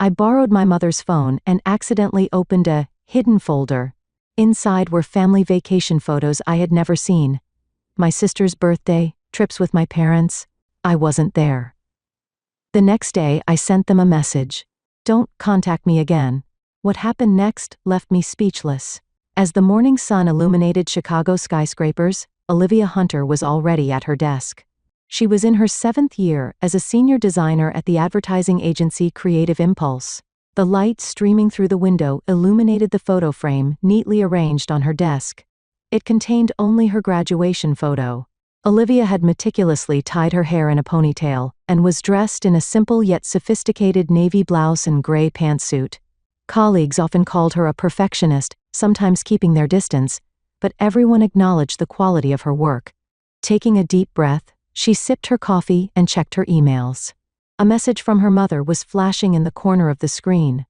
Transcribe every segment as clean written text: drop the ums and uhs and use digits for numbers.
I borrowed my mother's phone and accidentally opened a hidden folder. Inside were family vacation photos I had never seen. My sister's birthday, trips with my parents. I wasn't there. The next day, I sent them a message. Don't contact me again. What happened next left me speechless. As the morning sun illuminated Chicago skyscrapers, Olivia Hunter was already at her desk. She was in her 7th year as a senior designer at the advertising agency Creative Impulse. The light streaming through the window illuminated the photo frame neatly arranged on her desk. It contained only her graduation photo. Olivia had meticulously tied her hair in a ponytail and was dressed in a simple yet sophisticated navy blouse and gray pantsuit. Colleagues often called her a perfectionist, sometimes keeping their distance, but everyone acknowledged the quality of her work. Taking a deep breath, she sipped her coffee and checked her emails. A message from her mother was flashing in the corner of the screen.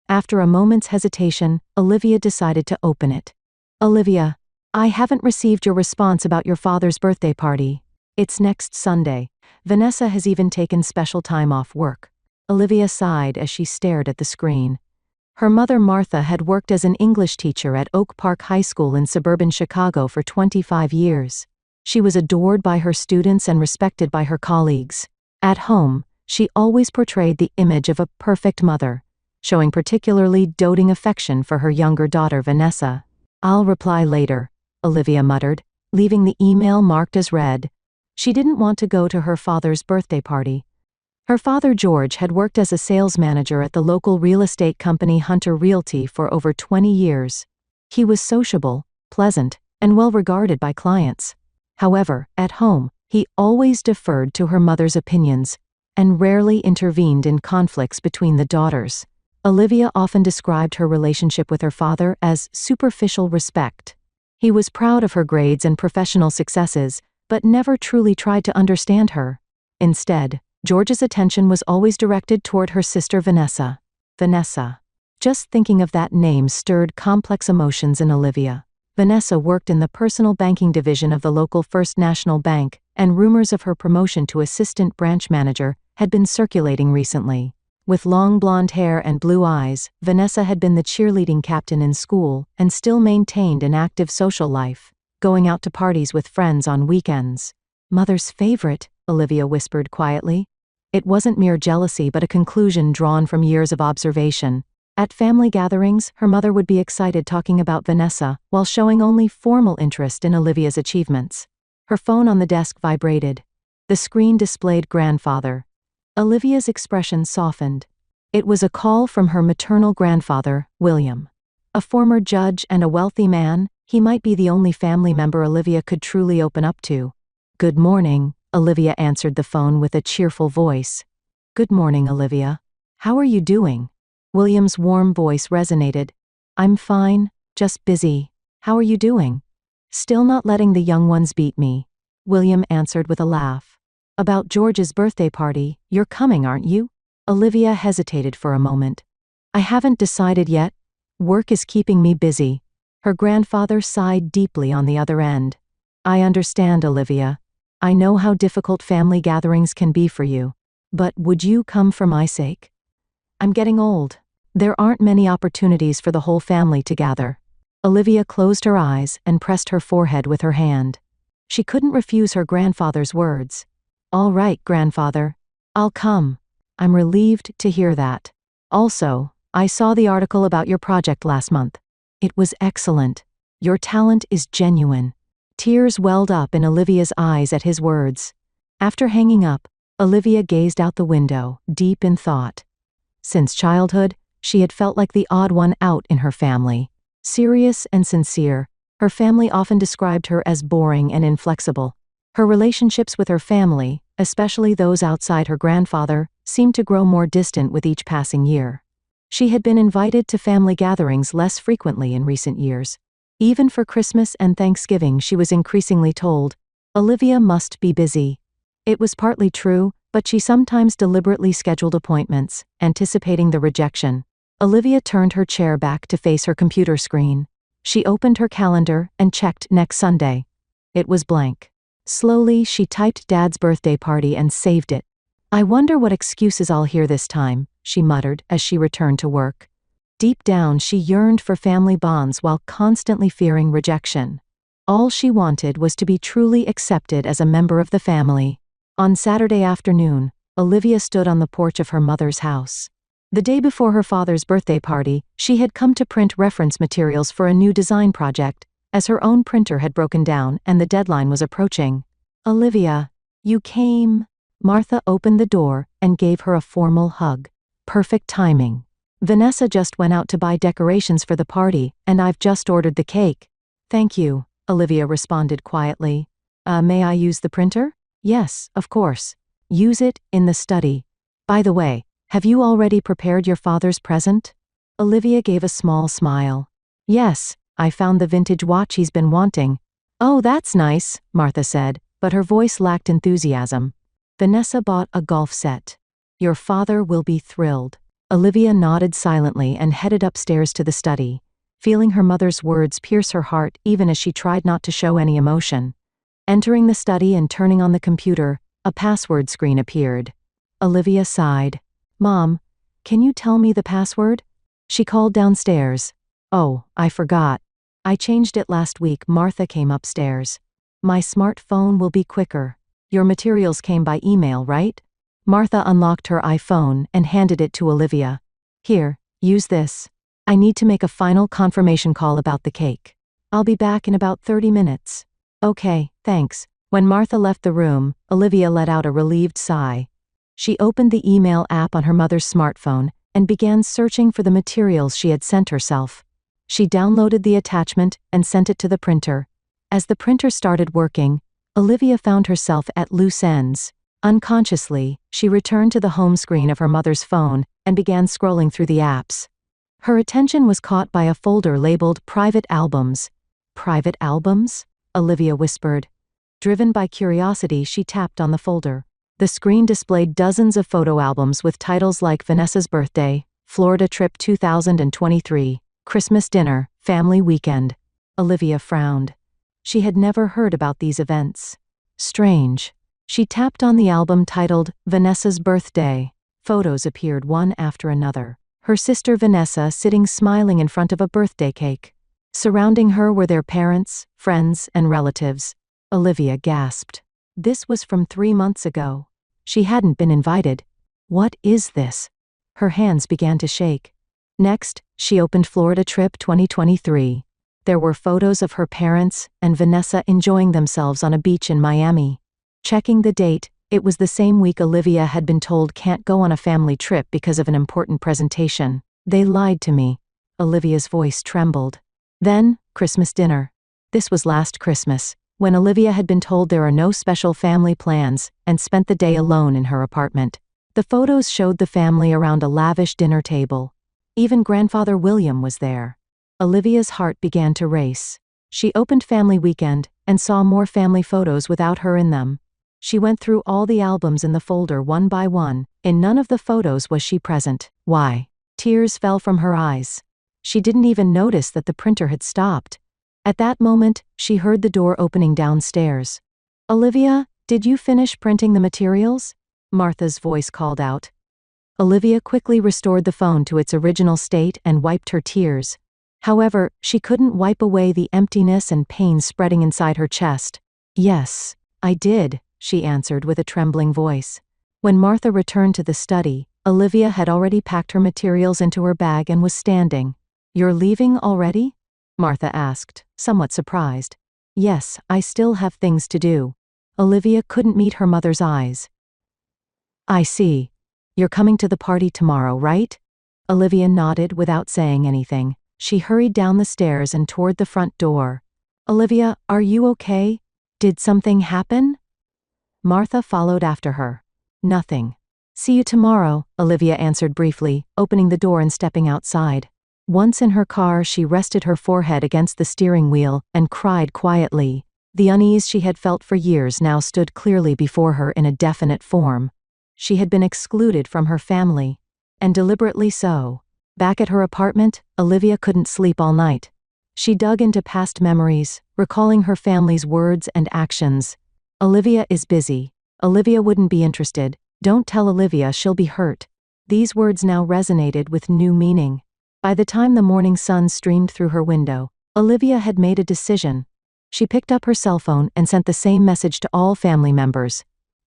After a moment's hesitation, Olivia decided to open it. Olivia, I haven't received your response about your father's birthday party. It's next Sunday. Vanessa has even taken special time off work. Olivia sighed as she stared at the screen. Her mother Martha had worked as an English teacher at Oak Park High School in suburban Chicago for 25 years. She was adored by her students and respected by her colleagues. At home, she always portrayed the image of a perfect mother, showing particularly doting affection for her younger daughter Vanessa. I'll reply later, Olivia muttered, leaving the email marked as read. She didn't want to go to her father's birthday party. Her father George had worked as a sales manager at the local real estate company Hunter Realty for over 20 years. He was sociable, pleasant, and well regarded by clients. However, at home, he always deferred to her mother's opinions and rarely intervened in conflicts between the daughters. Olivia often described her relationship with her father as superficial respect. He was proud of her grades and professional successes, but never truly tried to understand her. Instead, George's attention was always directed toward her sister Vanessa. Vanessa. Just thinking of that name stirred complex emotions in Olivia. Vanessa worked in the personal banking division of the local First National Bank, and rumors of her promotion to assistant branch manager had been circulating recently. With long blonde hair and blue eyes, Vanessa had been the cheerleading captain in school and still maintained an active social life, going out to parties with friends on weekends. Mother's favorite, Olivia whispered quietly. It wasn't mere jealousy but a conclusion drawn from years of observation. At family gatherings, her mother would be excited talking about Vanessa, while showing only formal interest in Olivia's achievements. Her phone on the desk vibrated. The screen displayed grandfather. Olivia's expression softened. It was a call from her maternal grandfather, William. A former judge and a wealthy man, he might be the only family member Olivia could truly open up to. Good morning, Olivia answered the phone with a cheerful voice. Good morning, Olivia. How are you doing? William's warm voice resonated. I'm fine, just busy. How are you doing? Still not letting the young ones beat me, William answered with a laugh. About George's birthday party, you're coming, aren't you? Olivia hesitated for a moment. I haven't decided yet. Work is keeping me busy. Her grandfather sighed deeply on the other end. I understand, Olivia. I know how difficult family gatherings can be for you. But would you come for my sake? I'm getting old. There aren't many opportunities for the whole family to gather. Olivia closed her eyes and pressed her forehead with her hand. She couldn't refuse her grandfather's words. All right, grandfather. I'll come. I'm relieved to hear that. Also, I saw the article about your project last month. It was excellent. Your talent is genuine. Tears welled up in Olivia's eyes at his words. After hanging up, Olivia gazed out the window, deep in thought. Since childhood, she had felt like the odd one out in her family. Serious and sincere, her family often described her as boring and inflexible. Her relationships with her family, especially those outside her grandfather, seemed to grow more distant with each passing year. She had been invited to family gatherings less frequently in recent years. Even for Christmas and Thanksgiving, she was increasingly told, Olivia must be busy. It was partly true, but she sometimes deliberately scheduled appointments, anticipating the rejection. Olivia turned her chair back to face her computer screen. She opened her calendar and checked next Sunday. It was blank. Slowly, she typed Dad's birthday party and saved it. I wonder what excuses I'll hear this time, she muttered as she returned to work. Deep down, she yearned for family bonds while constantly fearing rejection. All she wanted was to be truly accepted as a member of the family. On Saturday afternoon, Olivia stood on the porch of her mother's house. The day before her father's birthday party, she had come to print reference materials for a new design project, as her own printer had broken down and the deadline was approaching. "Olivia, you came." Martha opened the door and gave her a formal hug. Perfect timing. "Vanessa just went out to buy decorations for the party, and I've just ordered the cake." "Thank you," Olivia responded quietly. May I use the printer?" "Yes, of course. Use it in the study. By the way, have you already prepared your father's present?" Olivia gave a small smile. "Yes, I found the vintage watch he's been wanting." "Oh, that's nice," Martha said, but her voice lacked enthusiasm. "Vanessa bought a golf set. Your father will be thrilled." Olivia nodded silently and headed upstairs to the study, feeling her mother's words pierce her heart even as she tried not to show any emotion. Entering the study and turning on the computer, a password screen appeared. Olivia sighed. "Mom, can you tell me the password?" She called downstairs. "Oh, I forgot. I changed it last week." Martha came upstairs. "My smartphone will be quicker. Your materials came by email, right?" Martha unlocked her iPhone and handed it to Olivia. "Here, use this. I need to make a final confirmation call about the cake. I'll be back in about 30 minutes. "Okay, thanks." When Martha left the room, Olivia let out a relieved sigh. She opened the email app on her mother's smartphone and began searching for the materials she had sent herself. She downloaded the attachment and sent it to the printer. As the printer started working, Olivia found herself at loose ends. Unconsciously, she returned to the home screen of her mother's phone and began scrolling through the apps. Her attention was caught by a folder labeled Private Albums. "Private albums?" Olivia whispered. Driven by curiosity, she tapped on the folder. The screen displayed dozens of photo albums with titles like Vanessa's Birthday, Florida Trip 2023, Christmas Dinner, Family Weekend. Olivia frowned. She had never heard about these events. Strange. She tapped on the album titled Vanessa's Birthday. Photos appeared one after another. Her sister Vanessa sitting smiling in front of a birthday cake. Surrounding her were their parents, friends, and relatives. Olivia gasped. This was from 3 months ago. She hadn't been invited. What is this? Her hands began to shake. Next, she opened Florida Trip 2023. There were photos of her parents and Vanessa enjoying themselves on a beach in Miami. Checking the date, it was the same week Olivia had been told can't go on a family trip because of an important presentation. "They lied to me." Olivia's voice trembled. Then, Christmas dinner. This was last Christmas, when Olivia had been told there are no special family plans and spent the day alone in her apartment. The photos showed the family around a lavish dinner table. Even grandfather William was there. Olivia's heart began to race. She opened Family Weekend and saw more family photos without her in them. She went through all the albums in the folder one by one. In none of the photos was she present. Why? Tears fell from her eyes. She didn't even notice that the printer had stopped. At that moment, she heard the door opening downstairs. "Olivia, did you finish printing the materials?" Martha's voice called out. Olivia quickly restored the phone to its original state and wiped her tears. However, she couldn't wipe away the emptiness and pain spreading inside her chest. "Yes, I did," she answered with a trembling voice. When Martha returned to the study, Olivia had already packed her materials into her bag and was standing. "You're leaving already?" Martha asked, somewhat surprised. "Yes, I still have things to do." Olivia couldn't meet her mother's eyes. "I see. You're coming to the party tomorrow, right?" Olivia nodded without saying anything. She hurried down the stairs and toward the front door. "Olivia, are you okay? Did something happen?" Martha followed after her. "Nothing. See you tomorrow," Olivia answered briefly, opening the door and stepping outside. Once in her car, she rested her forehead against the steering wheel and cried quietly. The unease she had felt for years now stood clearly before her in a definite form. She had been excluded from her family, and deliberately so. Back at her apartment, Olivia couldn't sleep all night. She dug into past memories, recalling her family's words and actions. "Olivia is busy. Olivia wouldn't be interested. Don't tell Olivia, she'll be hurt." These words now resonated with new meaning. By the time the morning sun streamed through her window, Olivia had made a decision. She picked up her cell phone and sent the same message to all family members.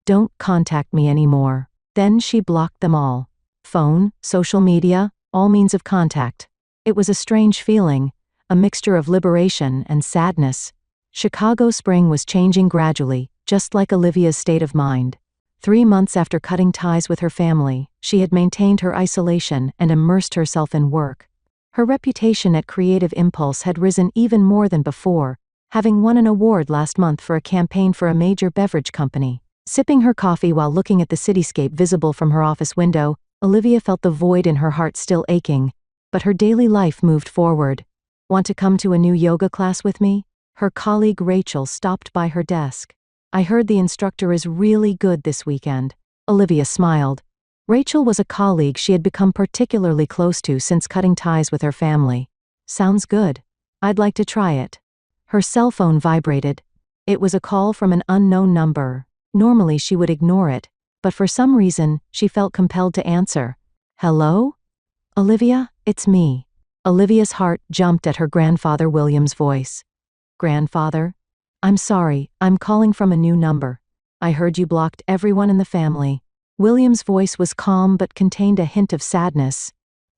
"Don't contact me anymore." Then she blocked them all. Phone, social media, all means of contact. It was a strange feeling, a mixture of liberation and sadness. Chicago spring was changing gradually, just like Olivia's state of mind. 3 months after cutting ties with her family, she had maintained her isolation and immersed herself in work. Her reputation at Creative Impulse had risen even more than before, having won an award last month for a campaign for a major beverage company. Sipping her coffee while looking at the cityscape visible from her office window, Olivia felt the void in her heart still aching, but her daily life moved forward. "Want to come to a new yoga class with me?" Her colleague Rachel stopped by her desk. "I heard the instructor is really good this weekend." Olivia smiled. Rachel was a colleague she had become particularly close to since cutting ties with her family. "Sounds good. I'd like to try it." Her cell phone vibrated. It was a call from an unknown number. Normally she would ignore it, but for some reason, she felt compelled to answer. "Hello? Olivia, it's me." Olivia's heart jumped at her grandfather William's voice. "Grandfather? I'm sorry, I'm calling from a new number. I heard you blocked everyone in the family." William's voice was calm but contained a hint of sadness.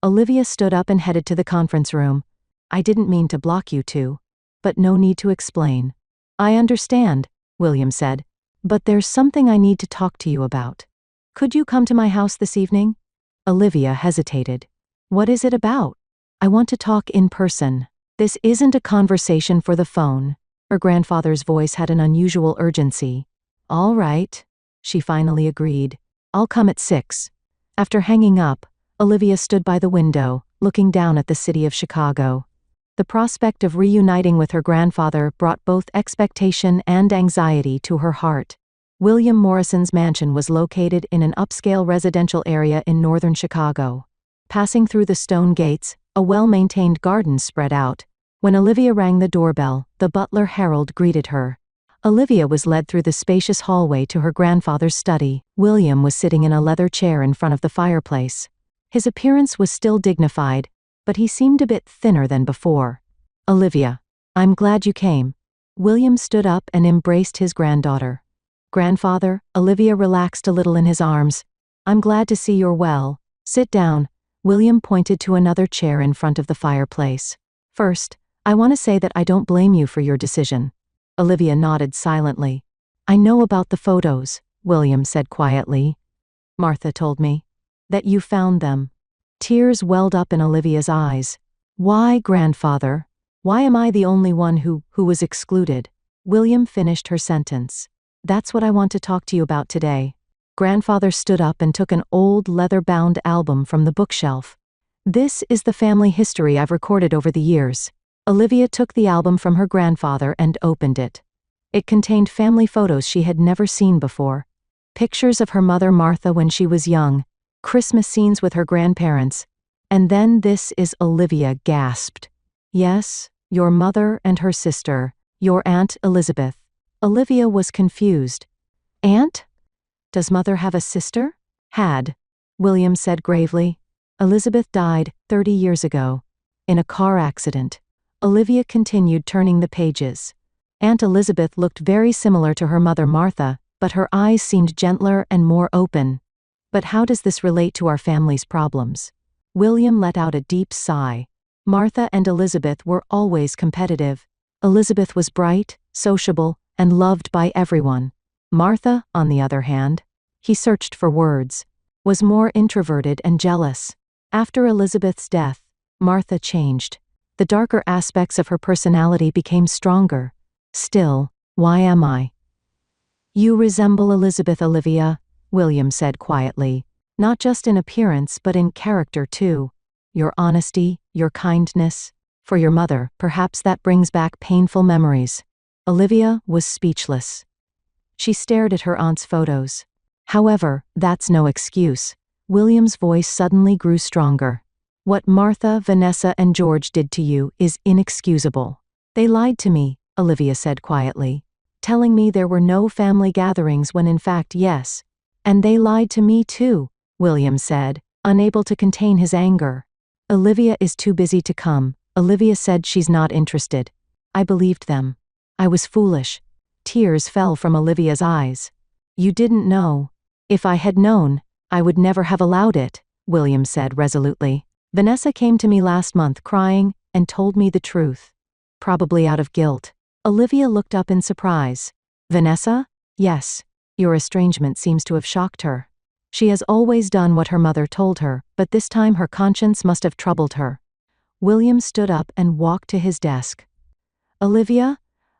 Olivia stood up and headed to the conference room. "I didn't mean to block you two. But no need to explain." "I understand," William said. "But there's something I need to talk to you about. Could you come to my house this evening?" Olivia hesitated. "What is it about?" "I want to talk in person. This isn't a conversation for the phone." Her grandfather's voice had an unusual urgency. "All right," she finally agreed. "I'll come at 6. After hanging up, Olivia stood by the window, looking down at the city of Chicago. The prospect of reuniting with her grandfather brought both expectation and anxiety to her heart. William Morrison's mansion was located in an upscale residential area in northern Chicago. Passing through the stone gates, a well-maintained garden spread out. When Olivia rang the doorbell, the butler Harold greeted her. Olivia was led through the spacious hallway to her grandfather's study. William was sitting in a leather chair in front of the fireplace. His appearance was still dignified, but he seemed a bit thinner than before. "Olivia, I'm glad you came." William stood up and embraced his granddaughter. "Grandfather," Olivia relaxed a little in his arms. "I'm glad to see you're well. Sit down." William pointed to another chair in front of the fireplace. "First, I want to say that I don't blame you for your decision." Olivia nodded silently. "I know about the photos," William said quietly. "Martha told me that you found them." Tears welled up in Olivia's eyes. "Why, grandfather? Why am I the only one who was excluded?" William finished her sentence. "That's what I want to talk to you about today." Grandfather stood up and took an old leather-bound album from the bookshelf. "This is the family history I've recorded over the years." Olivia took the album from her grandfather and opened it. It contained family photos she had never seen before. Pictures of her mother Martha when she was young, Christmas scenes with her grandparents. And then this is Olivia gasped. "Yes, your mother and her sister, your Aunt Elizabeth." Olivia was confused. "Aunt? Does mother have a sister?" "Had," William said gravely. "Elizabeth died 30 years ago. In a car accident." Olivia continued turning the pages. Aunt Elizabeth looked very similar to her mother Martha, but her eyes seemed gentler and more open. "But how does this relate to our family's problems?" William let out a deep sigh. Martha and Elizabeth were always competitive. Elizabeth was bright, sociable, and loved by everyone. Martha, on the other hand, he searched for words, was more introverted and jealous. After Elizabeth's death, Martha changed. The darker aspects of her personality became stronger. "Still, why am I?" "You resemble Elizabeth, Olivia," William said quietly. "Not just in appearance but in character too. Your honesty, your kindness. For your mother, perhaps that brings back painful memories." Olivia was speechless. She stared at her aunt's photos. "However, that's no excuse." William's voice suddenly grew stronger. "What Martha, Vanessa, and George did to you is inexcusable." "They lied to me," Olivia said quietly, "telling me there were no family gatherings when in fact yes. And they lied to me too," William said. unable to contain his anger. Olivia is too busy to come. Olivia said she's not interested. I believed them. I was foolish. Tears fell from Olivia's eyes. You didn't know. If I had known, I would never have allowed it, William said resolutely. Vanessa came to me last month crying and told me the truth. Probably out of guilt. Olivia looked up in surprise. Vanessa? Yes. Your estrangement seems to have shocked her. She has always done what her mother told her, but this time her conscience must have troubled her. William stood up and walked to his desk. Olivia,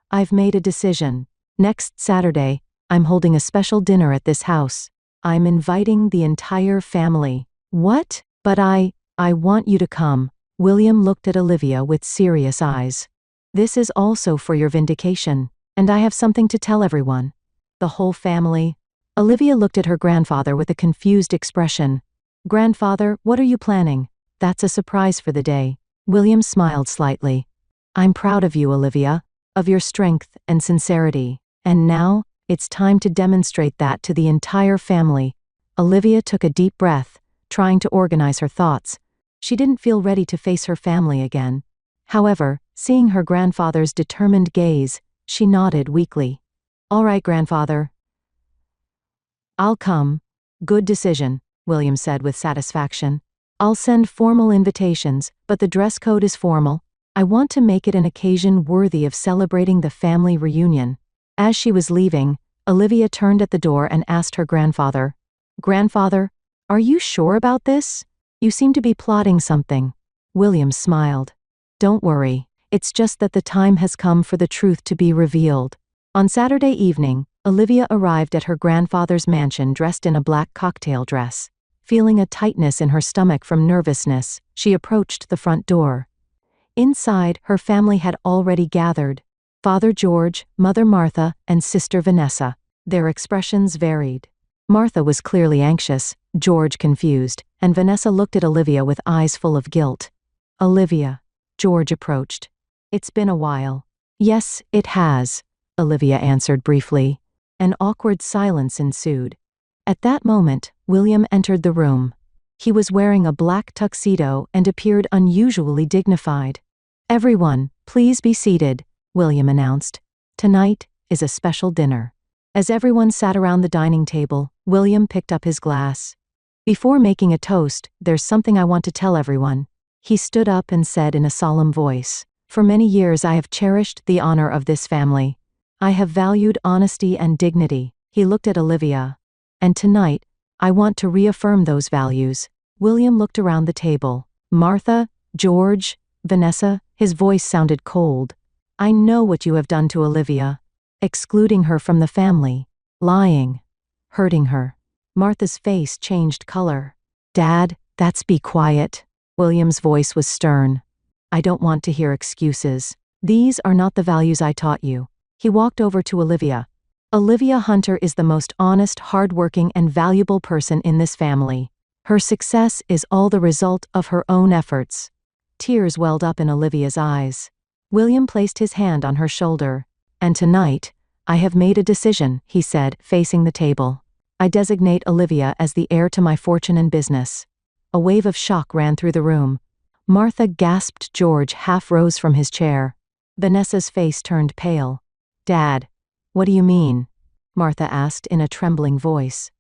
I've made a decision. Next Saturday, I'm holding a special dinner at this house. I'm inviting the entire family. What? But I want you to come. William looked at Olivia with serious eyes. This is also for your vindication, and I have something to tell everyone. The whole family. Olivia looked at her grandfather with a confused expression. Grandfather, what are you planning? That's a surprise for the day. William smiled slightly. I'm proud of you, Olivia, of your strength and sincerity. And now, it's time to demonstrate that to the entire family. Olivia took a deep breath, trying to organize her thoughts. She didn't feel ready to face her family again. However, seeing her grandfather's determined gaze, she nodded weakly. All right, grandfather. I'll come. Good decision, William said with satisfaction. I'll send formal invitations, but the dress code is formal. I want to make it an occasion worthy of celebrating the family reunion. As she was leaving, Olivia turned at the door and asked her grandfather, Grandfather, are you sure about this? You seem to be plotting something. William smiled. Don't worry, it's just that the time has come for the truth to be revealed. On Saturday evening, Olivia arrived at her grandfather's mansion dressed in a black cocktail dress. Feeling a tightness in her stomach from nervousness, she approached the front door. Inside, her family had already gathered. Father George, Mother Martha, and Sister Vanessa. Their expressions varied. Martha was clearly anxious, George confused, and Vanessa looked at Olivia with eyes full of guilt. Olivia. George approached. It's been a while. Yes, it has, Olivia answered briefly. An awkward silence ensued. At that moment, William entered the room. He was wearing a black tuxedo and appeared unusually dignified. Everyone, please be seated, William announced. Tonight is a special dinner. As everyone sat around the dining table, William picked up his glass. Before making a toast, there's something I want to tell everyone. He stood up and said in a solemn voice, For many years I have cherished the honor of this family. I have valued honesty and dignity. He looked at Olivia. And tonight, I want to reaffirm those values. William looked around the table. Martha, George, Vanessa, his voice sounded cold. I know what you have done to Olivia. Excluding her from the family. Lying. Hurting her. Martha's face changed color. Dad, that's be quiet. William's voice was stern. I don't want to hear excuses. These are not the values I taught you. He walked over to Olivia. Olivia Hunter is the most honest, hardworking, and valuable person in this family. Her success is all the result of her own efforts. Tears welled up in Olivia's eyes. William placed his hand on her shoulder. And tonight, I have made a decision, he said, facing the table. I designate Olivia as the heir to my fortune and business. A wave of shock ran through the room. Martha gasped. George half rose from his chair. Vanessa's face turned pale. Dad, what do you mean? Martha asked in a trembling voice.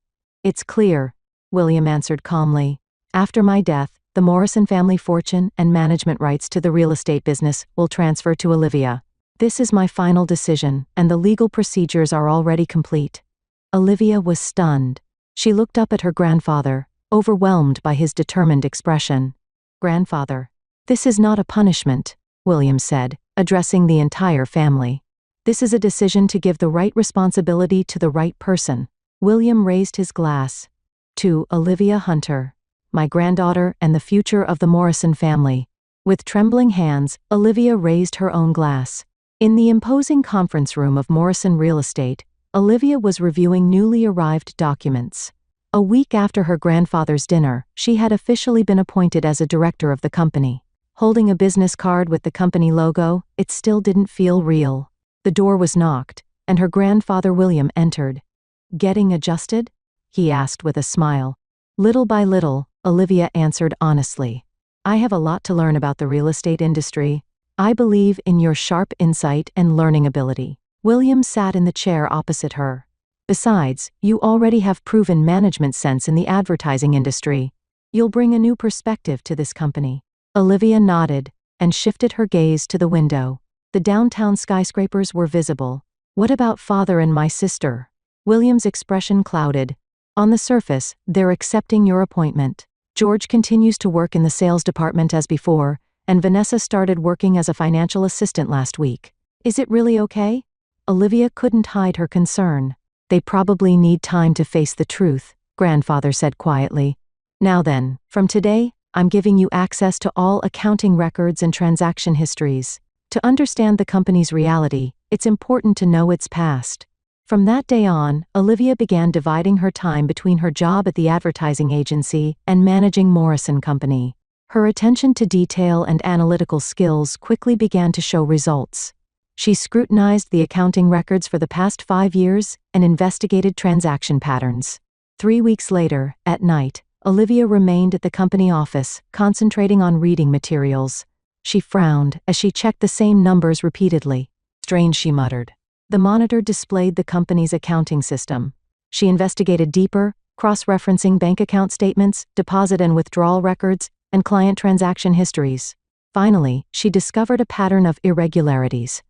It's clear, William answered calmly. After my death, the Morrison family fortune and management rights to the real estate business will transfer to Olivia. This is my final decision, and the legal procedures are already complete. Olivia was stunned. She looked up at her grandfather, overwhelmed by his determined expression. Grandfather, this is not a punishment, William said, addressing the entire family. This is a decision to give the right responsibility to the right person. William raised his glass. To Olivia Hunter, my granddaughter and the future of the Morrison family. With trembling hands, Olivia raised her own glass. In the imposing conference room of Morrison Real Estate, Olivia was reviewing newly arrived documents. A week after her grandfather's dinner, she had officially been appointed as a director of the company. Holding a business card with the company logo, it still didn't feel real. The door was knocked, and her grandfather William entered. Getting adjusted? He asked with a smile. Little by little, Olivia answered honestly. I have a lot to learn about the real estate industry. I believe in your sharp insight and learning ability. William sat in the chair opposite her. Besides, you already have proven management sense in the advertising industry. You'll bring a new perspective to this company. Olivia nodded and shifted her gaze to the window. The downtown skyscrapers were visible. What about father and my sister? William's expression clouded. On the surface, they're accepting your appointment. George continues to work in the sales department as before, and Vanessa started working as a financial assistant last week. Is it really okay? Olivia couldn't hide her concern. They probably need time to face the truth, grandfather said quietly. Now then, from today, I'm giving you access to all accounting records and transaction histories. To understand the company's reality, it's important to know its past. From that day on, Olivia began dividing her time between her job at the advertising agency and managing Morrison Company. Her attention to detail and analytical skills quickly began to show results. She scrutinized the accounting records for the past 5 years and investigated transaction patterns. 3 weeks later, at night, Olivia remained at the company office, concentrating on reading materials. She frowned as she checked the same numbers repeatedly. Strange, she muttered. The monitor displayed the company's accounting system. She investigated deeper, cross-referencing bank account statements, deposit and withdrawal records, and client transaction histories. Finally, she discovered a pattern of irregularities.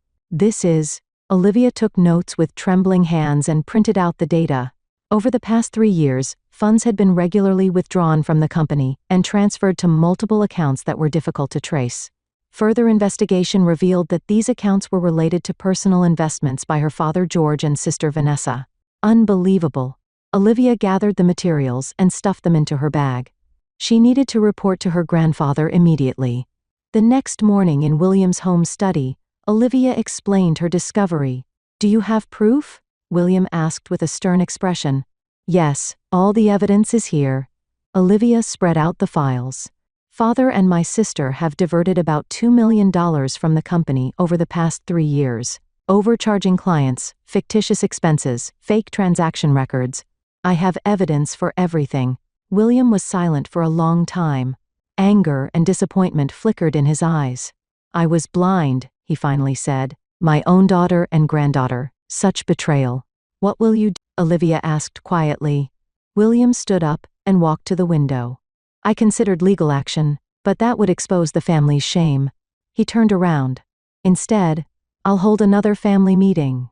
Olivia took notes with trembling hands and printed out the data. Over the past 3 years, funds had been regularly withdrawn from the company and transferred to multiple accounts that were difficult to trace. Further investigation revealed that these accounts were related to personal investments by her father George and sister Vanessa. Unbelievable. Olivia gathered the materials and stuffed them into her bag. She needed to report to her grandfather immediately. The next morning in William's home study, Olivia explained her discovery. Do you have proof? William asked with a stern expression. Yes, all the evidence is here. Olivia spread out the files. Father and my sister have diverted about $2 million from the company over the past 3 years, overcharging clients, fictitious expenses, fake transaction records. I have evidence for everything. William was silent for a long time. Anger and disappointment flickered in his eyes. I was blind, he finally said. My own daughter and granddaughter. Such betrayal. What will you do? Olivia asked quietly. William stood up and walked to the window. I considered legal action, but that would expose the family's shame. He turned around. Instead, I'll hold another family meeting.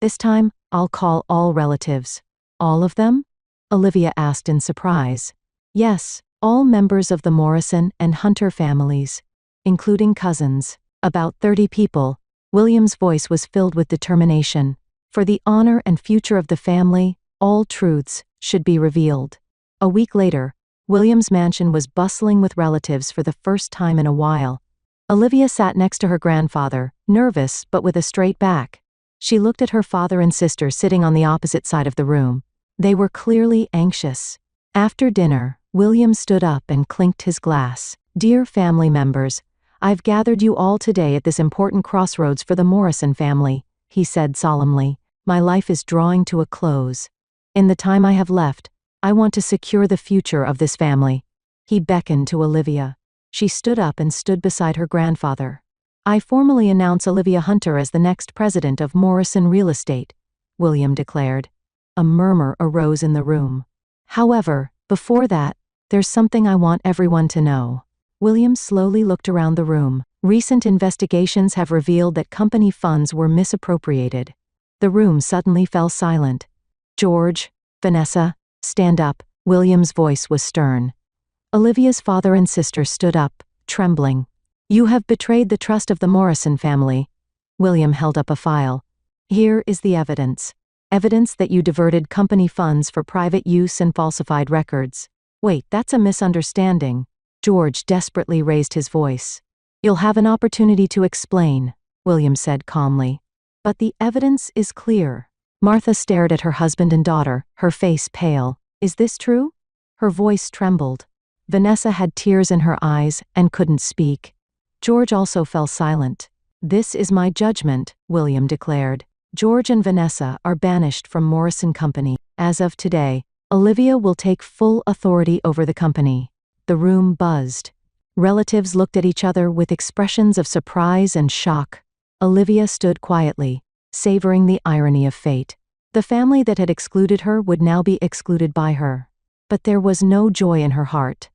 This time, I'll call all relatives. All of them? Olivia asked in surprise. Yes, all members of the Morrison and Hunter families, including cousins. About 30 people. William's voice was filled with determination. For the honor and future of the family, all truths should be revealed. A week later, William's mansion was bustling with relatives for the first time in a while. Olivia sat next to her grandfather, nervous but with a straight back. She looked at her father and sister sitting on the opposite side of the room. They were clearly anxious. After dinner, William stood up and clinked his glass. Dear family members, I've gathered you all today at this important crossroads for the Morrison family, he said solemnly. My life is drawing to a close. In the time I have left, I want to secure the future of this family. He beckoned to Olivia. She stood up and stood beside her grandfather. I formally announce Olivia Hunter as the next president of Morrison Real Estate, William declared. A murmur arose in the room. However, before that, there's something I want everyone to know. William slowly looked around the room. Recent investigations have revealed that company funds were misappropriated. The room suddenly fell silent. George, Vanessa, stand up. William's voice was stern. Olivia's father and sister stood up, trembling. You have betrayed the trust of the Morrison family. William held up a file. Here is the evidence. Evidence that you diverted company funds for private use and falsified records. Wait, that's a misunderstanding. George desperately raised his voice. You'll have an opportunity to explain, William said calmly. But the evidence is clear. Martha stared at her husband and daughter, her face pale. Is this true? Her voice trembled. Vanessa had tears in her eyes and couldn't speak. George also fell silent. This is my judgment, William declared. George and Vanessa are banished from Morrison Company. As of today, Olivia will take full authority over the company. The room buzzed. Relatives looked at each other with expressions of surprise and shock. Olivia stood quietly, savoring the irony of fate. The family that had excluded her would now be excluded by her. But there was no joy in her heart.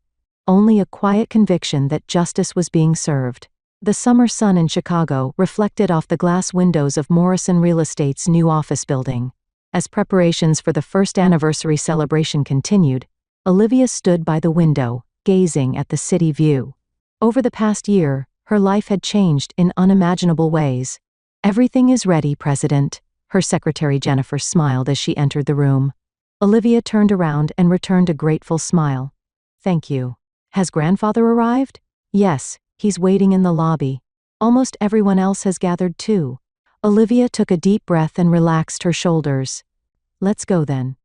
Only a quiet conviction that justice was being served. The summer sun in Chicago reflected off the glass windows of Morrison Real Estate's new office building. As preparations for the first anniversary celebration continued, Olivia stood by the window, gazing at the city view. Over the past year, her life had changed in unimaginable ways. "Everything is ready, President," her secretary Jennifer smiled as she entered the room. Olivia turned around and returned a grateful smile. "Thank you. Has grandfather arrived?" "Yes, he's waiting in the lobby. Almost everyone else has gathered too." Olivia took a deep breath and relaxed her shoulders. "Let's go then."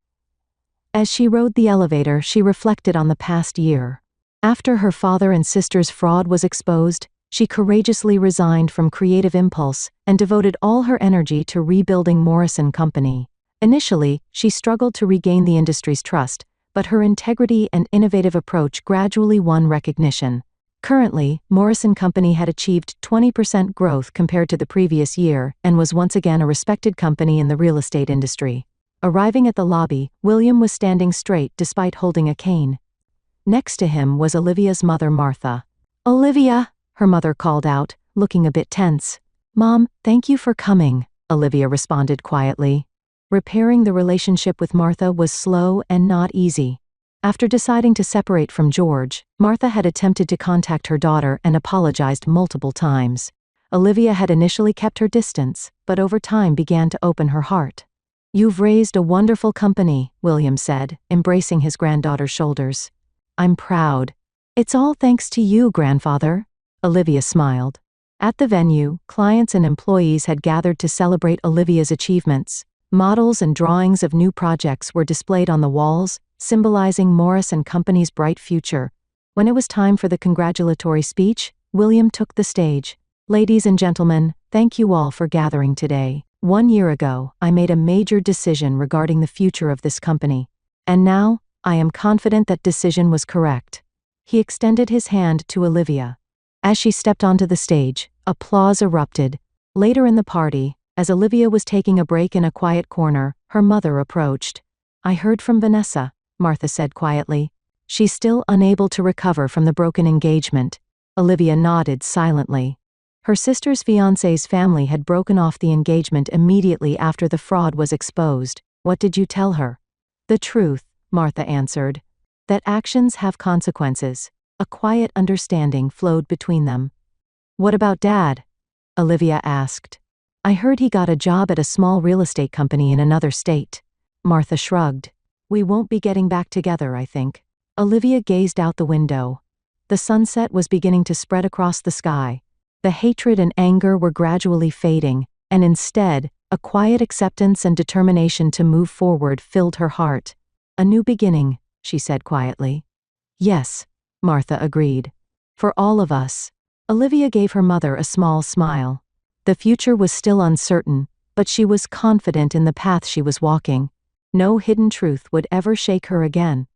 As she rode the elevator, she reflected on the past year. After her father and sister's fraud was exposed, she courageously resigned from Creative Impulse and devoted all her energy to rebuilding Morrison Company. Initially, she struggled to regain the industry's trust, but her integrity and innovative approach gradually won recognition. Currently, Morrison Company had achieved 20% growth compared to the previous year and was once again a respected company in the real estate industry. Arriving at the lobby, William was standing straight despite holding a cane. Next to him was Olivia's mother, Martha. "Olivia," her mother called out, looking a bit tense. "Mom, thank you for coming," Olivia responded quietly. Repairing the relationship with Martha was slow and not easy. After deciding to separate from George, Martha had attempted to contact her daughter and apologized multiple times. Olivia had initially kept her distance, but over time began to open her heart. "You've raised a wonderful company," William said, embracing his granddaughter's shoulders. "I'm proud." "It's all thanks to you, grandfather," Olivia smiled. At the venue, clients and employees had gathered to celebrate Olivia's achievements. Models and drawings of new projects were displayed on the walls, symbolizing Morrison Company's bright future. When it was time for the congratulatory speech, William took the stage. "Ladies and gentlemen, thank you all for gathering today. 1 year ago, I made a major decision regarding the future of this company. And now, I am confident that decision was correct." He extended his hand to Olivia. As she stepped onto the stage, applause erupted. Later in the party, as Olivia was taking a break in a quiet corner, her mother approached. "I heard from Vanessa," Martha said quietly. "She's still unable to recover from the broken engagement." Olivia nodded silently. Her sister's fiancé's family had broken off the engagement immediately after the fraud was exposed. "What did you tell her?" "The truth," Martha answered. "That actions have consequences." A quiet understanding flowed between them. "What about Dad?" Olivia asked. "I heard he got a job at a small real estate company in another state." Martha shrugged. "We won't be getting back together, I think." Olivia gazed out the window. The sunset was beginning to spread across the sky. The hatred and anger were gradually fading, and instead, a quiet acceptance and determination to move forward filled her heart. "A new beginning," she said quietly. "Yes," Martha agreed. "For all of us." Olivia gave her mother a small smile. The future was still uncertain, but she was confident in the path she was walking. No hidden truth would ever shake her again.